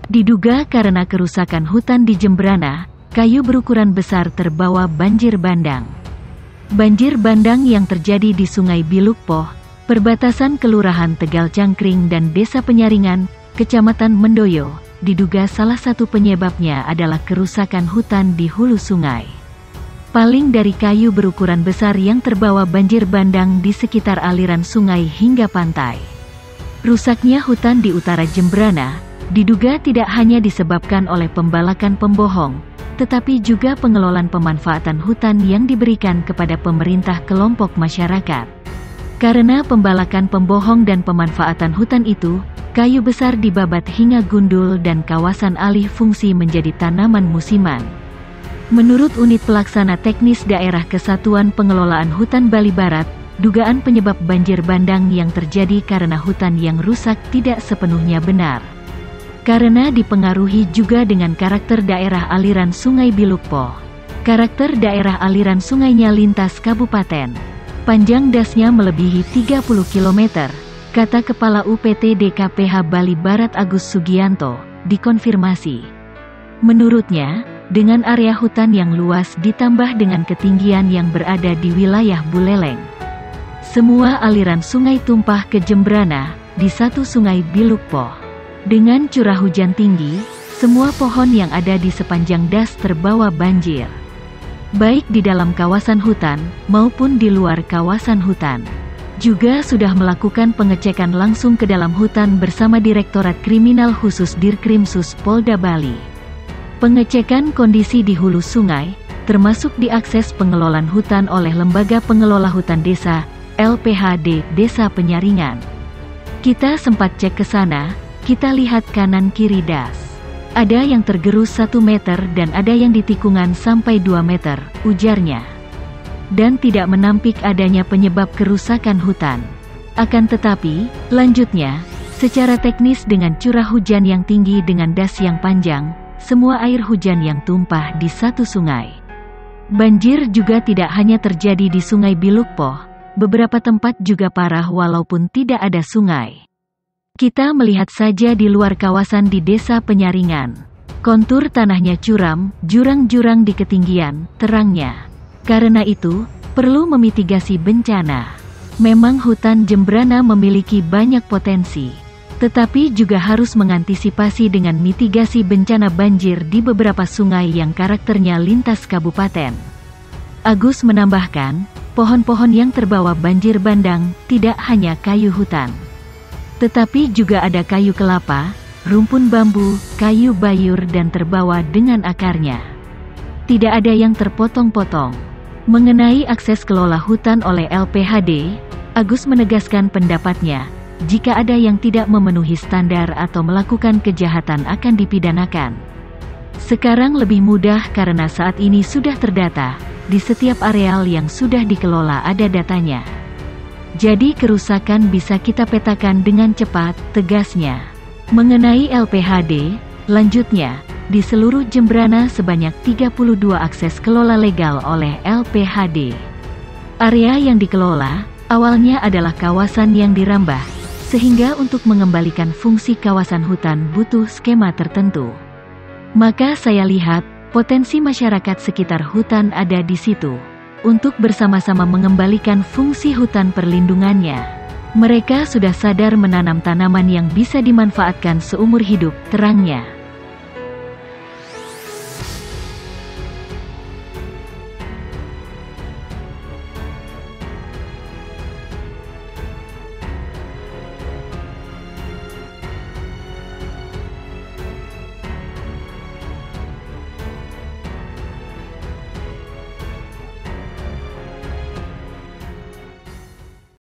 Diduga karena kerusakan hutan di Jembrana, kayu berukuran besar terbawa banjir bandang. Banjir bandang yang terjadi di Sungai Bilukpoh, perbatasan Kelurahan Tegal Cangkring dan Desa Penyaringan, Kecamatan Mendoyo, diduga salah satu penyebabnya adalah kerusakan hutan di hulu sungai. Paling dari kayu berukuran besar yang terbawa banjir bandang di sekitar aliran sungai hingga pantai. Rusaknya hutan di utara Jembrana diduga tidak hanya disebabkan oleh pembalakan pembohong, tetapi juga pengelolaan pemanfaatan hutan yang diberikan kepada pemerintah kelompok masyarakat. Karena pembalakan pembohong dan pemanfaatan hutan itu, kayu besar dibabat hingga gundul dan kawasan alih fungsi menjadi tanaman musiman. Menurut Unit Pelaksana Teknis Daerah Kesatuan Pengelolaan Hutan Bali Barat, dugaan penyebab banjir bandang yang terjadi karena hutan yang rusak tidak sepenuhnya benar. Karena dipengaruhi juga dengan karakter daerah aliran Sungai Bilukpoh. Karakter daerah aliran sungainya lintas kabupaten. Panjang dasnya melebihi 30 km, kata Kepala UPT DKPH Bali Barat Agus Sugianto, dikonfirmasi. Menurutnya, dengan area hutan yang luas ditambah dengan ketinggian yang berada di wilayah Buleleng, semua aliran sungai tumpah ke Jembrana, di satu Sungai Bilukpoh. Dengan curah hujan tinggi, semua pohon yang ada di sepanjang das terbawa banjir. Baik di dalam kawasan hutan, maupun di luar kawasan hutan. Juga sudah melakukan pengecekan langsung ke dalam hutan bersama Direktorat Kriminal Khusus Dirkrimsus Polda Bali. Pengecekan kondisi di hulu sungai, termasuk diakses pengelolaan hutan oleh Lembaga Pengelola Hutan Desa, LPHD, Desa Penyaringan. Kita sempat cek ke sana. Kita lihat kanan kiri das. Ada yang tergerus 1 meter dan ada yang di tikungan sampai 2 meter, ujarnya. Dan tidak menampik adanya penyebab kerusakan hutan. Akan tetapi, lanjutnya, secara teknis dengan curah hujan yang tinggi dengan das yang panjang, semua air hujan yang tumpah di satu sungai. Banjir juga tidak hanya terjadi di Sungai Bilukpoh, beberapa tempat juga parah walaupun tidak ada sungai. Kita melihat saja di luar kawasan di Desa Penyaringan. Kontur tanahnya curam, jurang-jurang di ketinggian, terangnya. Karena itu, perlu memitigasi bencana. Memang hutan Jembrana memiliki banyak potensi, tetapi juga harus mengantisipasi dengan mitigasi bencana banjir di beberapa sungai yang karakternya lintas kabupaten. Agus menambahkan, pohon-pohon yang terbawa banjir bandang tidak hanya kayu hutan, tetapi juga ada kayu kelapa, rumpun bambu, kayu bayur dan terbawa dengan akarnya. Tidak ada yang terpotong-potong. Mengenai akses kelola hutan oleh LPHD, Agus menegaskan pendapatnya, jika ada yang tidak memenuhi standar atau melakukan kejahatan akan dipidanakan. Sekarang lebih mudah karena saat ini sudah terdata, di setiap areal yang sudah dikelola ada datanya. Jadi kerusakan bisa kita petakan dengan cepat, tegasnya. Mengenai LPHD, lanjutnya, di seluruh Jembrana sebanyak 32 akses kelola legal oleh LPHD. Area yang dikelola, awalnya adalah kawasan yang dirambah, sehingga untuk mengembalikan fungsi kawasan hutan butuh skema tertentu. Maka saya lihat, potensi masyarakat sekitar hutan ada di situ. Untuk bersama-sama mengembalikan fungsi hutan perlindungannya. Mereka sudah sadar menanam tanaman yang bisa dimanfaatkan seumur hidup, terangnya.